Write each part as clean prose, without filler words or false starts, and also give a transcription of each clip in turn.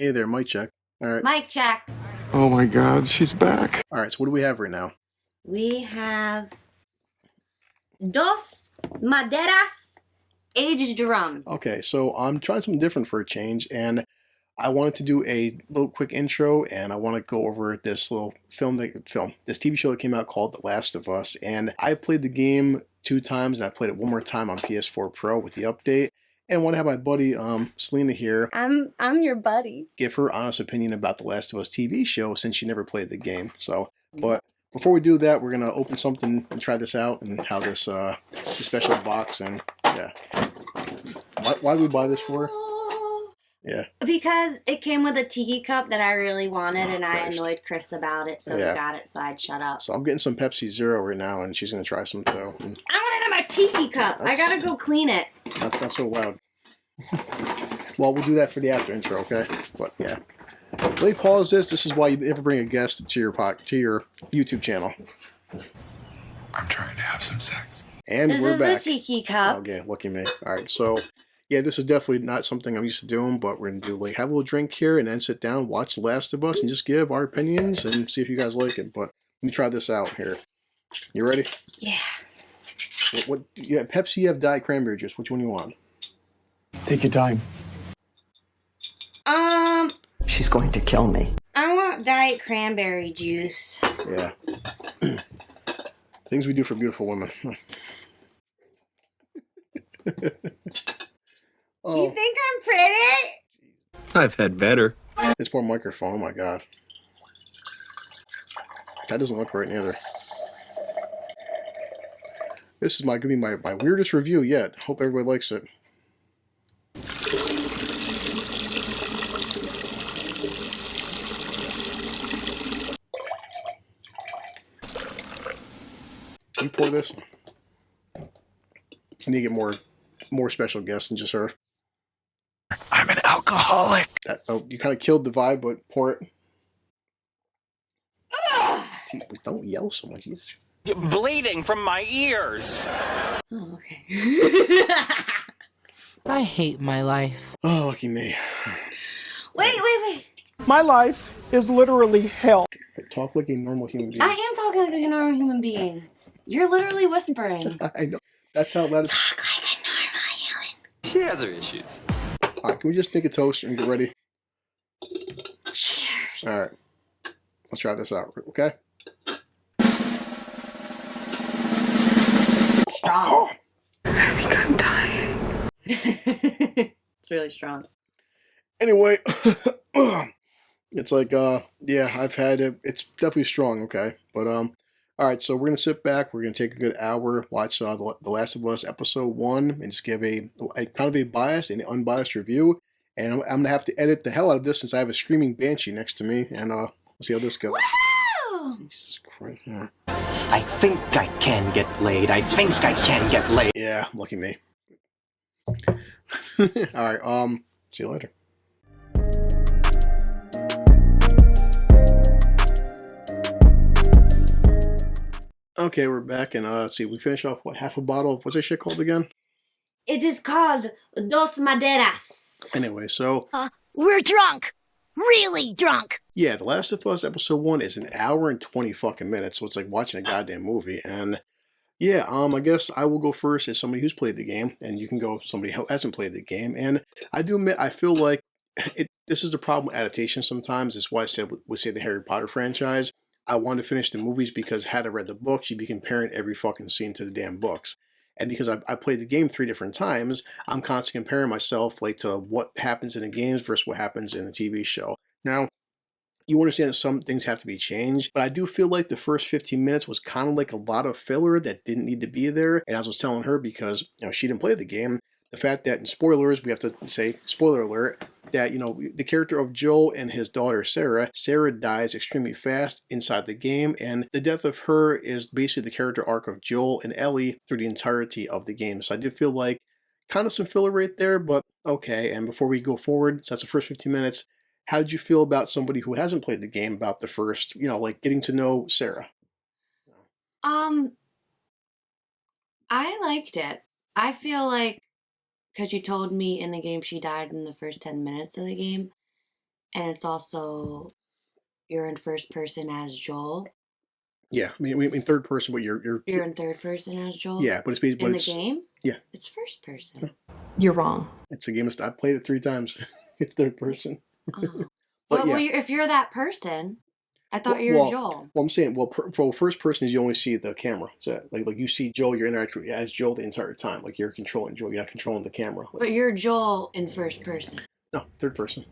Hey there, mic check. All right. Mic check. Oh my God, she's back. All right. So what do we have right now? We have Dos Maderas Aged Rum. Okay. So I'm trying something different for a change, and I wanted to do a little quick intro, and I want to go over this little this TV show that came out called The Last of Us. And I played the game 2 times, and I played it one more time on PS4 Pro with the update. And I want to have my buddy Selena here. I'm your buddy. Give her honest opinion about The Last of Us TV show since she never played the game. So, but before we do that, we're gonna open something and try this out and how this special box and yeah. Why did we buy this for? Yeah. Because it came with a tiki cup that I really wanted, and Christ. I annoyed Chris about it, so Yeah. we got it, so I'd shut up. So I'm getting some Pepsi Zero right now, and she's gonna try some too. And I want it in my tiki cup. I gotta go clean it. that's not so loud. Well, we'll do that for the after intro, okay? But yeah. Let me pause this. This is why you never bring a guest to your YouTube channel. I'm trying to have some sex. And This we're is back. the tiki cup. Okay, lucky me. All right, so yeah, this is definitely not something I'm used to doing, but we're gonna do have a little drink here and then sit down, watch The Last of Us, and just give our opinions and see if you guys like it. But let me try this out here. You ready? Yeah. What you have Pepsi? You have Diet Cranberry Juice. Which one you want? Take your time. She's going to kill me. I want Diet Cranberry Juice. Yeah. Things we do for beautiful women. Oh, You think I'm pretty? I've had better. this poor microphone. Oh my god. That doesn't look right neither. This is gonna be my weirdest review yet. Hope everybody likes it. Can you pour this? I need to get more special guests than just her. I'm an alcoholic. Oh, you kind of killed the vibe, but pour it. Gee, don't yell so much. Jesus. Bleeding from my ears. Oh, okay. I hate my life. Oh, lucky me. Wait. My life is literally hell. Talk like a normal human being. I am talking like a normal human being. You're literally whispering. I know. That's how loud. Talk like a normal human. She has her issues. All right, can we just make a toast and get ready? Cheers. All right, let's try this out. Okay. Strong. I think I'm dying. It's really strong. Anyway, it's like yeah, I've had it. It's definitely strong. Okay, but all right. So we're gonna sit back. We're gonna take a good hour, watch The Last of Us episode 1, and just give a kind of a biased and unbiased review. And I'm gonna have to edit the hell out of this since I have a screaming banshee next to me. And let's see how this goes. Woo! Jesus Christ. Yeah. I think I can get laid. I think I can get laid. Yeah, lucky me. All right. See you later. Okay, we're back, and let's see. We finished off half a bottle of what's that shit called again? It is called Dos Maderas. Anyway, so We're drunk. Really drunk. yeah, The Last of Us episode 1 is an hour and 20 fucking minutes, so it's like watching a goddamn movie. And yeah, I guess I will go first as somebody who's played the game, and you can go somebody who hasn't played the game. And I do admit, I feel like this is the problem with adaptation sometimes. It's why I said we say the Harry Potter franchise. I wanted to finish the movies because had I read the books, you'd be comparing every fucking scene to the damn books. And because I played the game 3 different times, I'm constantly comparing myself like to what happens in the games versus what happens in the TV show. Now, you understand that some things have to be changed, but I do feel like the first 15 minutes was kind of like a lot of filler that didn't need to be there. And as I was telling her, because she didn't play the game, the fact that in spoilers, we have to say, spoiler alert, that the character of Joel and his daughter Sarah dies extremely fast inside the game, and the death of her is basically the character arc of Joel and Ellie through the entirety of the game. So I did feel like kind of some filler right there, but okay. And before we go forward, so that's the first 15 minutes. How did you feel about somebody who hasn't played the game about the first, like getting to know Sarah? I liked it. I feel like, because you told me in the game she died in the first 10 minutes of the game, And it's also you're in first person as Joel. Yeah, I mean in third person, but you're You're in third person as Joel. yeah, but in the it's game. yeah, It's first person. You're wrong. it's a game. I played it 3 times. It's third person. Oh, But well, yeah, if you're that person, I thought well, you were well, Joel. well, I'm saying, well, for first person is you only see the camera. So like you see Joel, you're interacting as Joel the entire time. Like you're controlling Joel, you're not controlling the camera. Like, But you're Joel in first person. no, third person.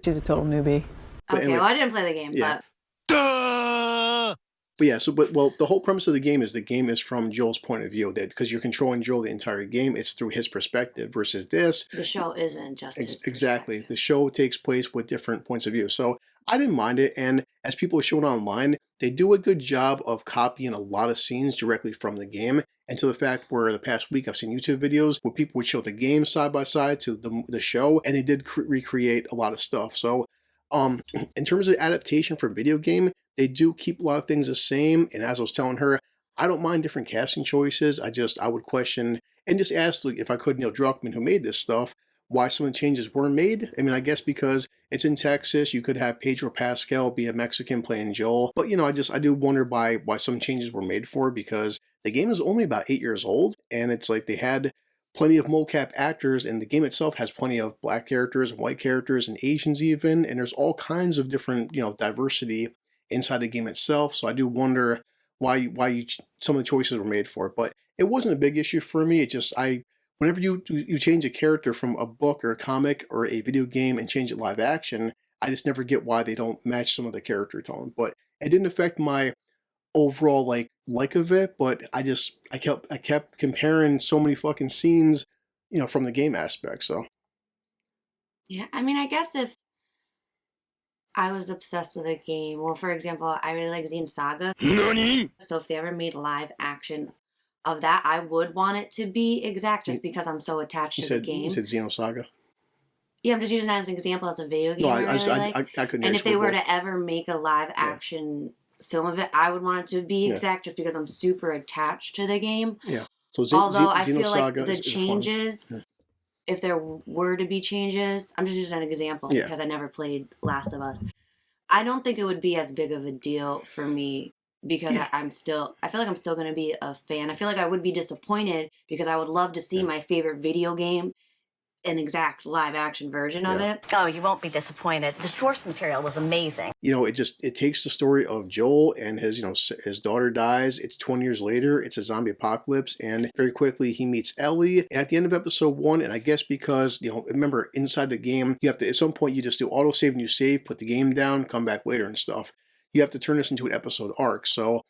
She's a total newbie. But Okay, anyway, well, I didn't play the game, yeah. but But yeah, the whole premise of the game is from Joel's point of view. That because you're controlling Joel the entire game, it's through his perspective. Versus this, the show isn't just his exactly. perspective. The show takes place with different points of view. So I didn't mind it, and as people are showing online, they do a good job of copying a lot of scenes directly from the game. And to the fact where the past week I've seen YouTube videos where people would show the game side by side to the show, and they did recreate a lot of stuff. So, in terms of adaptation for video game, they do keep a lot of things the same. And as I was telling her, I don't mind different casting choices. I would question and just ask, like, if I could, Neil Druckmann, who made this stuff, why some of the changes were made. I mean, I guess because it's in Texas, you could have Pedro Pascal be a Mexican playing Joel. But I do wonder why some changes were made for, because the game is only about 8 years old, and it's like they had plenty of mocap actors, and the game itself has plenty of black characters and white characters and Asians even, and there's all kinds of different diversity inside the game itself. So I do wonder why some of the choices were made for it. But it wasn't a big issue for me. It just whenever you change a character from a book or a comic or a video game and change it live action, I just never get why they don't match some of the character tone. But it didn't affect my overall like of it. But I kept comparing so many fucking scenes, from the game aspect. So Yeah, I mean, I guess if I was obsessed with a game, well, for example, I really like Xene Saga. So if they ever made live action of that, I would want it to be exact just because I'm so attached to the game. You said Xenosaga. Yeah, I'm just using that as an example as a video game. No, I really like. I couldn't. And if they were both. to ever make a live action film of it, I would want it to be exact just because I'm super attached to the game. Yeah. So Although I feel like Xenosaga the is changes, if there were to be changes, I'm just using an example because I never played Last of Us. I don't think it would be as big of a deal for me because I feel like I'm still going to be a fan. I feel like I would be disappointed because I would love to see my favorite video game an exact live action version of it. Oh, you won't be disappointed. The source material was amazing. It takes the story of Joel and his daughter dies. It's 20 years later. It's a zombie apocalypse, and very quickly he meets Ellie. And at the end of episode 1, and I guess because remember inside the game you have to at some point you just do autosave and you save, put the game down, come back later and stuff. You have to turn this into an episode arc. So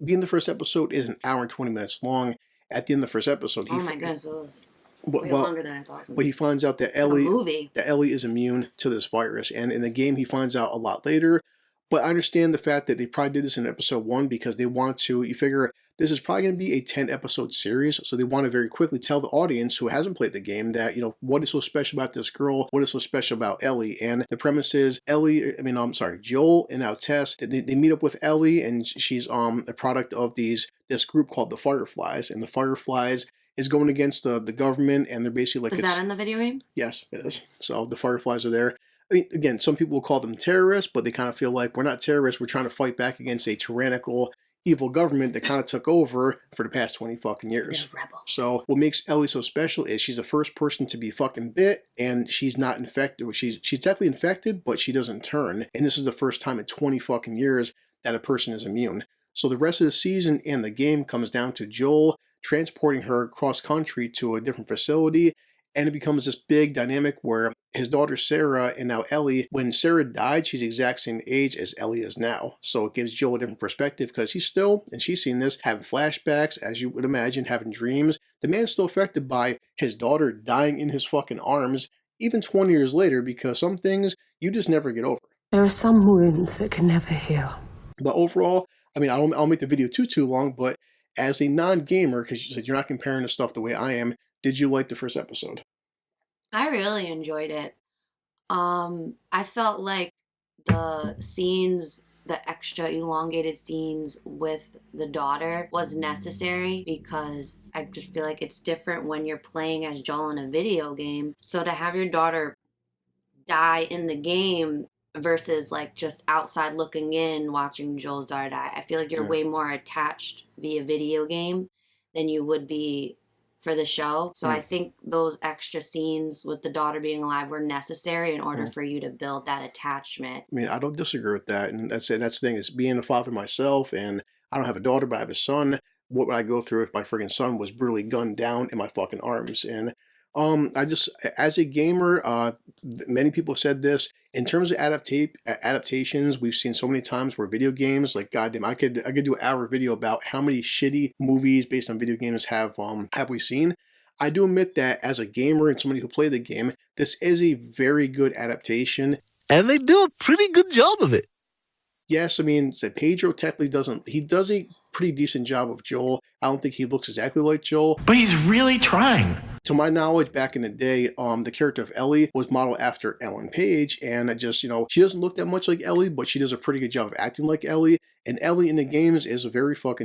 being the first episode is an hour and 20 minutes long. At the end of the first episode, Oh my goodness, it was way longer than I thought. But he finds out that Ellie is immune to this virus, and in the game he finds out a lot later. But I understand the fact that they probably did this in episode 1 because they want to. You figure this is probably going to be a 10-episode series, so they want to very quickly tell the audience who hasn't played the game that what is so special about this girl, what is so special about Ellie. And the premise is Joel and now Tess. They meet up with Ellie, and she's a product of this group called the Fireflies, and the Fireflies is going against the government, and they're basically like... Is that in the video game? Yes, it is. So the Fireflies are there. I mean, again, some people will call them terrorists, but they kind of feel like we're not terrorists. We're trying to fight back against a tyrannical, evil government that kind of took over for the past 20 fucking years. They're rebels. So what makes Ellie so special is she's the first person to be fucking bit, and she's not infected. She's definitely infected, but she doesn't turn. And this is the first time in 20 fucking years that a person is immune. So the rest of the season and the game comes down to Joel transporting her cross country to a different facility, and it becomes this big dynamic where his daughter Sarah and now Ellie, when Sarah died, she's the exact same age as Ellie is now. So it gives Joel a different perspective because he's still, and she's seen this, having flashbacks, as you would imagine, having dreams. The man's still affected by his daughter dying in his fucking arms, even 20 years later, because some things you just never get over. There are some wounds that can never heal. But overall, I mean, I'll make the video too long, but as a non-gamer, because you said you're not comparing the stuff the way I am, did you like the first episode? I really enjoyed it. I felt like the scenes, the extra elongated scenes with the daughter was necessary because I just feel like it's different when you're playing as Joel in a video game. So to have your daughter die in the game versus like just outside looking in watching Joel Zara die. I feel like you're way more attached via video game than you would be for the show. So I think those extra scenes with the daughter being alive were necessary in order for you to build that attachment. I mean, I don't disagree with that. And that's it. That's the thing, is being a father myself, and I don't have a daughter, but I have a son. What would I go through if my friggin' son was brutally gunned down in my fucking arms? And I just, as a gamer, many people have said this, in terms of adaptations, we've seen so many times where video games, like, goddamn, I could do an hour video about how many shitty movies based on video games have we seen. I do admit that as a gamer and somebody who played the game, this is a very good adaptation. And they do a pretty good job of it. Yes, I mean, so Pedro technically he does a pretty decent job of Joel. I don't think he looks exactly like Joel. But he's really trying. To my knowledge, back in the day, the character of Ellie was modeled after Ellen Page, and it just, she doesn't look that much like Ellie, but she does a pretty good job of acting like Ellie. And Ellie in the games is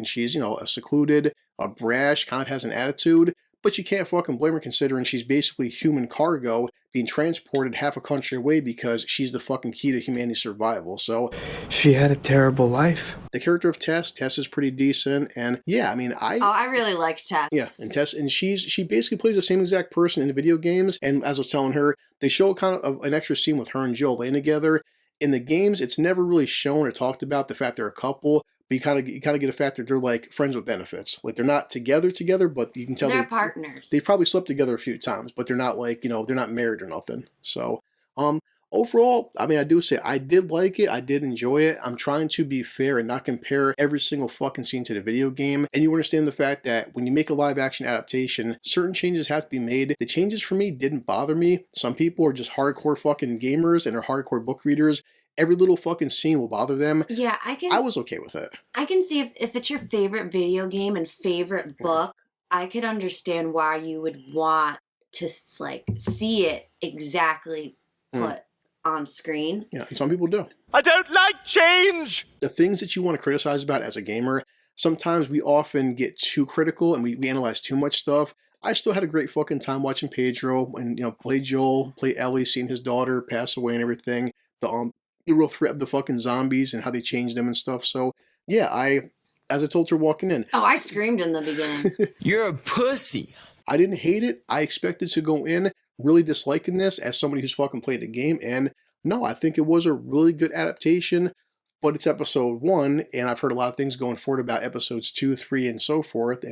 she's, a secluded, brash, kind of has an attitude, but you can't fucking blame her considering she's basically human cargo being transported half a country away because she's the fucking key to humanity's survival. So she had a terrible life. The character of Tess is pretty decent, and yeah, I mean, I really liked Tess. Yeah, and Tess, and she basically plays the same exact person in the video games. And as I was telling her, they show kind of an extra scene with her and Joel laying together. In the games, it's never really shown or talked about the fact they're a couple. But you kind of get a fact that they're like friends with benefits. Like, they're not together, but you can tell they're partners. They probably slept together a few times, but they're not like, they're not married or nothing. So, overall, I mean, I do say I did like it. I did enjoy it. I'm trying to be fair and not compare every single fucking scene to the video game. And you understand the fact that when you make a live action adaptation, certain changes have to be made. The changes for me didn't bother me. Some people are just hardcore fucking gamers and are hardcore book readers. Every little fucking scene will bother them. Yeah, I was okay with it. I can see if it's your favorite video game and favorite book, I could understand why you would want to like see it exactly put on screen. Yeah, and some people do. I don't like change! The things that you want to criticize about as a gamer, sometimes we often get too critical and we analyze too much stuff. I still had a great fucking time watching Pedro and, play Joel, play Ellie, seeing his daughter pass away and everything. The real threat of the fucking zombies and how they changed them and stuff. So, yeah, as I told her walking in. Oh, I screamed in the beginning. You're a pussy. I didn't hate it. I expected to go in really disliking this as somebody who's fucking played the game. And no, I think it was a really good adaptation, but it's episode 1. And I've heard a lot of things going forward about episodes 2, 3, and so forth.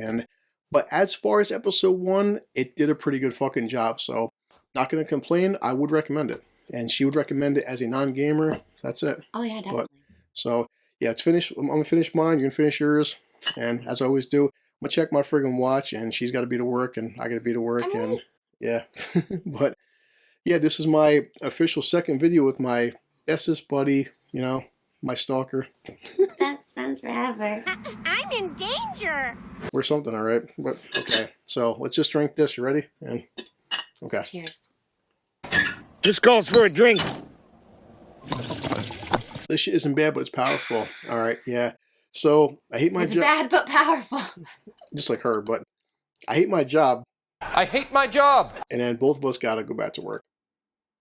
But as far as episode 1, it did a pretty good fucking job. So, not going to complain. I would recommend it. And she would recommend it as a non-gamer. That's it. Oh, yeah, definitely. So, yeah, it's finished. I'm going to finish mine. You're going to finish yours. And as I always do, I'm going to check my friggin' watch. And she's got to be to work. And I got to be to work. And yeah. But, yeah, this is my official second video with my bestest buddy, my stalker. Best friends forever. I'm in danger. We're something, all right? But, okay. So, let's just drink this. You ready? And okay. Cheers. This calls for a drink. This shit isn't bad, but it's powerful. All right, yeah. So, I hate my job. It's bad but powerful. Just like her, but I hate my job. I hate my job! And then both of us gotta go back to work.